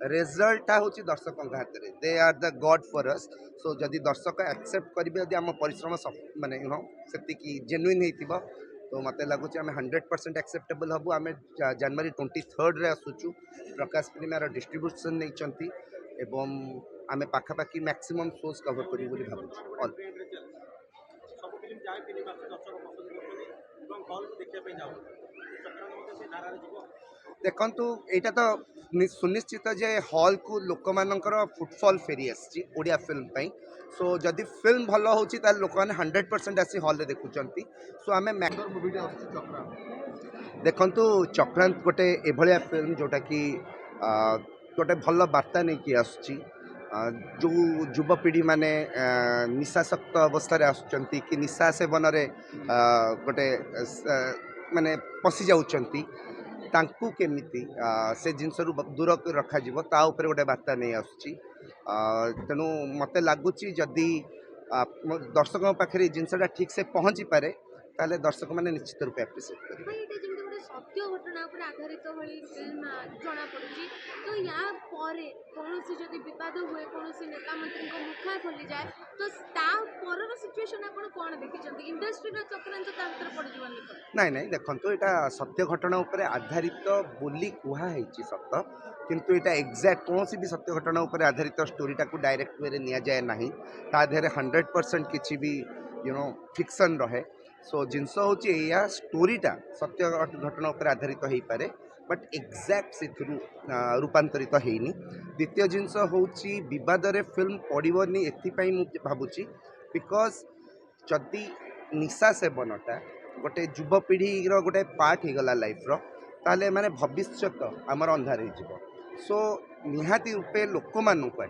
Result हूँ दर्शकों हाथ में they are the god for us so जदि दर्शक एक्सेप्ट करेंगे जदि आम परिश्रम माने यू नो से जेन्युइन हो तो मत लगुच आम 100% एक्सेप्टेबल हबू आम जनवरी 23 रे आसुचु प्रकाश फिल्म डिस्ट्रीब्यूशन नहीं एवं आम पाखापाखि मैक्सिमम शोज कवर करूँ भावुँ देखु यहाँ तो सुनिश्चित जे हॉल को लोक मानकर फुटफॉल फेरी आसी ओडिया फिल्म पाई सो जदि फिल्म भल हो लोक मैंने 100% आसी हॉल देखुं सो आम देखु चक्रांत गोटे एभलिया फिल्म जोटा कि गोटे भल बार्ता नहीं कि आसुची जो युवपीढ़ी माने निशाशक्त अवस्था आसुचंती कि निशा सेवन रे गोटे माने पशि जाउचंती तांकू केमिति से जिनस दूर रखा ता उपरे गोटे बार्ता नहीं आसुची तेणु मत लगुच जदि दर्शकों पाखे जिनसा ठीक से पहुँची पारे ताले दर्शक मैंने निश्चित रूप एप्रिशिएट करेंगे सत्य घटना पर आधारित भली फिल्म जना पड़ी तो या परे कौनसी जदि विवाद हुए कौनसी नेता मंत्री को मुखा खोली जाए तो ता परर सिचुएशन आपण कोन देखिचंती इंडस्ट्री रो चक्रांत ता भीतर पड़ जीवन नहीं नहीं देखो यहाँ सत्य घटना उपर आधारित बोली कहुई सत किंतु यहाँ एक्जाक्ट कौन भी सत्य घटना उपर आधारित स्टोरीटा को डायरेक्ट वे नि जाए ना तादेह 100% किसी भी यू नो फिक्शन रहे सो जिनस हूँ या स्टोरीटा सत्य घटना उपर आधारित हो पारे बट एक्जाक्ट से रूपांतरित होनी द्वितीय जिनस हूँ बद फिल्म पड़ोनी एपाई मुझे भावुँ बिकज जदि निशा सेवनटा गोटे युवपीढ़ी गोटे पार्ट हो गला लाइफ रो ताले माने भविष्य आमर अंधार हो सो निहाती रूपे लोक मानक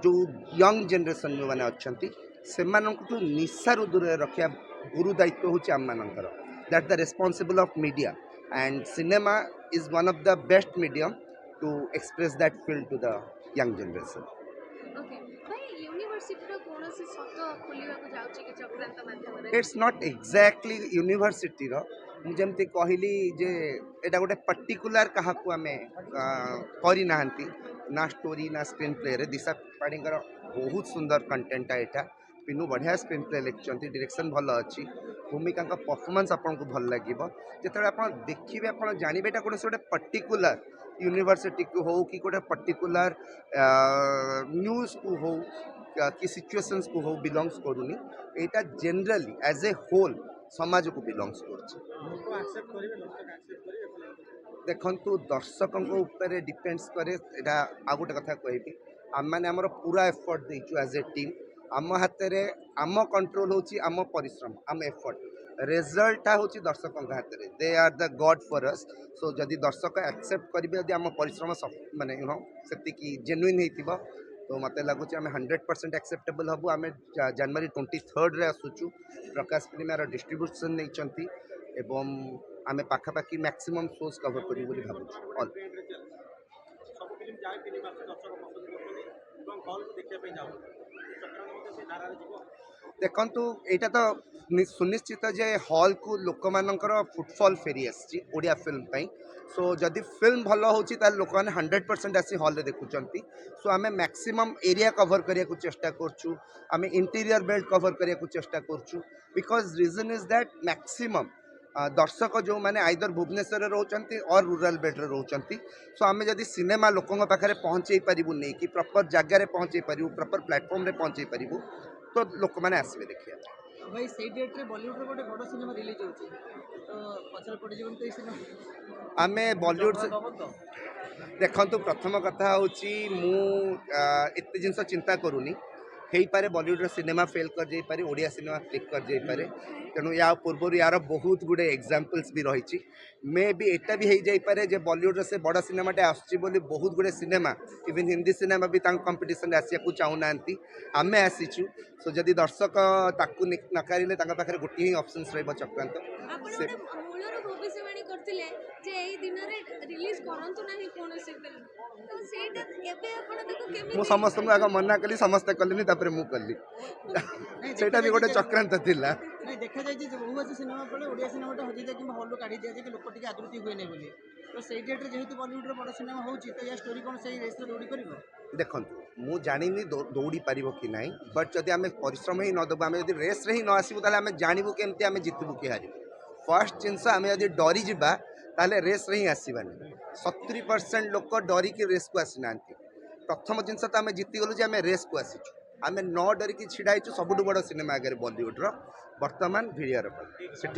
जो यंग जनरेशन जो मैंने अच्छा से निशारू दूर रखा गुरु दायित्व हूँ आम मानकर that the responsible of media and cinema is one of the best medium to express that feel to the young generation it's not exactly university मुझे कहली जे एटा गोटे पर्टिकुलर क्या आम करना ना स्टोरी ना स्क्रीन प्ले रे दिशा पाढ़ीकर बहुत सुंदर कंटेंटा यहाँ पिनू बढ़िया स्क्रीन प्ले लिखिं डायरेक्शन भल अच्छी भूमिका परफॉर्मेंस आपको भल लगे जो आप देखिए आप जानवे कौन गोटे पर्टिकुलर यूनिवर्सिटी को हो कि गोटे पर्टिकुलर न्यूज को हो कि सिचुएशंस को हो बिलोंग्स करूनी यहाँ जनरली एज ए होल समाज को बिलोंग्स कर देखु दर्शकों ऊपर डिपेंड्स करे यहाँ आ गोटे कथा कहबी आम मैंने आमर पूरा एफर्ट देचु एज ए टीम आम हाथ में आम कंट्रोल होची आम परिश्रम आम एफर्ट रिजल्ट हूँ दर्शकों हाथ में they are the god for us so जदि दर्शक एक्सेप्ट करेंगे जदि आम परिश्रम माने यू नो से जेन्युइन हो तो मत लगुच आम 100% एक्सेप्टेबल हबू आम जनवरी 23 रे आसुचु प्रकाश फिल्म डिस्ट्रीब्यूशन नहीं एवं आम पाखापाखि मैक्सिमम शोज कवर करूँ भावुँ देखु यहाँ तो सुनिश्चित जे हॉल को लोक मानकर फुटफॉल फेरी आसी ओडिया फिल्म पाई सो जदि फिल्म भल हो लोक मैंने 100% आसी हॉल देखुं सो आम मैक्सिमम एरिया कवर करने को चेष्टा करूँ आम इंटीरियर बेल्ट कवर करने को चेष्टा करूँ because reason is that maximum दर्शक जो मैंने आइदर भुवनेश्वर रोचंती और रूरल बेल्ट रोचंती सो आम जदि सिनेमा लोकों पाखे पहुँचे पारू नहीं कि प्रॉपर जगार पहुँचे पारू प्रॉपर प्लेटफॉर्म रे पहुँचे पारू तो लोक मैंने आसवे देखिए भाई से डेट रे बॉलीवुड रे गोटे बड़ सिनेमा रिलीज होची तो पछर पड़ जीवन तो सिनेमा आमे बॉलीवुड से देखंतु प्रथम कथा होची मु एते जिंस चिंता करूनी हेई पारे बॉलीवुड रे सिनेमा फेल कर जाई पारे ओडिया सिनेमा क्लिक कर जाई पारे तेणु या पूर्व यार बहुत गुडे एग्जांपल्स भी रही मे भी एटा भी हो जाई पारे जे बॉलीवुड से बड़ा सिनेमाटे आसुची बोली बहुत गुडे सिनेमा इवन हिंदी सिनेमा भी कंपिटिशन आसिया को चाहूना आमे आसीचु सो जदि दर्शक ताकू नकारे पाखे गोटे ही ऑप्शंस रही चक्रांत करथिले जे एई दिन रे रिलीज करंतु नाही कोनोसी फिल्म तो सेटा एबे आपण ताको केमि ମୁଁ ସମସ୍ତଙ୍କୁ ଆଗ ମନା କଲି ସମସ୍ତେ କଲେନି ତାପରେ ମୁଁ କଲି ସେଇଟା ବି ଗୋଟେ ଚକ୍ରାନ୍ତ ଥିଲା। ନାଇଁ ଦେଖାଯାଇଛି ଯେ ବହୁ ଅଛି ସିନେମା ବେଳେ ଓଡ଼ିଆ ସିନେମାଟା ହଜିଯାଏ କିମ୍ବା ହଲ୍ରୁ କାଢ଼ି ଦିଆଯାଏ କି ଲୋକ ଟିକେ ଆଦୃତି ହୁଏ ନାହିଁ ବୋଲି ତ ସେଇ ଡେଟ୍ରେ ଯେହେତୁ ବଲିଉଡ଼ର ବଡ଼ ସିନେମା ହେଉଛି ତ ୟା ଷ୍ଟୋରି କ'ଣ ସେଇ ରେସ୍ରେ ଦୌଡ଼ି କରିବ? ଦେଖନ୍ତୁ ମୁଁ ଜାଣିନି ଦୌଡ଼ି ପାରିବ କି ନାହିଁ ବଟ୍ ଯଦି ଆମେ ପରିଶ୍ରମ ହିଁ ନ ଦେବୁ ଆମେ ଯଦି ରେସ୍ରେ ହିଁ ନ ଆସିବୁ ତାହେଲେ ଆମେ ଜାଣିବୁ କେମିତି ଆମେ ଜିତିବୁ କି ହାରିବୁ। ଫାର୍ଷ୍ଟ ଜିନିଷ ଆମେ ଯଦି ଡରିଯିବା ତାହେଲେ ରେସ୍ରେ ହିଁ ଆସିବାନି। 70% ଲୋକ ଡରିକି ରେସ୍କୁ ଆସିନାହାନ୍ତି। ପ୍ରଥମ ଜିନିଷ ତ ଆମେ ଜିତିଗଲୁ ଯେ ଆମେ ରେସ୍କୁ ଆସିଛୁ। ଆମେ ନ ଡରିକି ଛିଡ଼ା ହେଇଛୁ ସବୁଠୁ ବଡ଼ ସିନେମା ଆଗରେ ବଲିଉଡ଼ର ବର୍ତ୍ତମାନ ଭିଡ଼ିଓର ସେଠି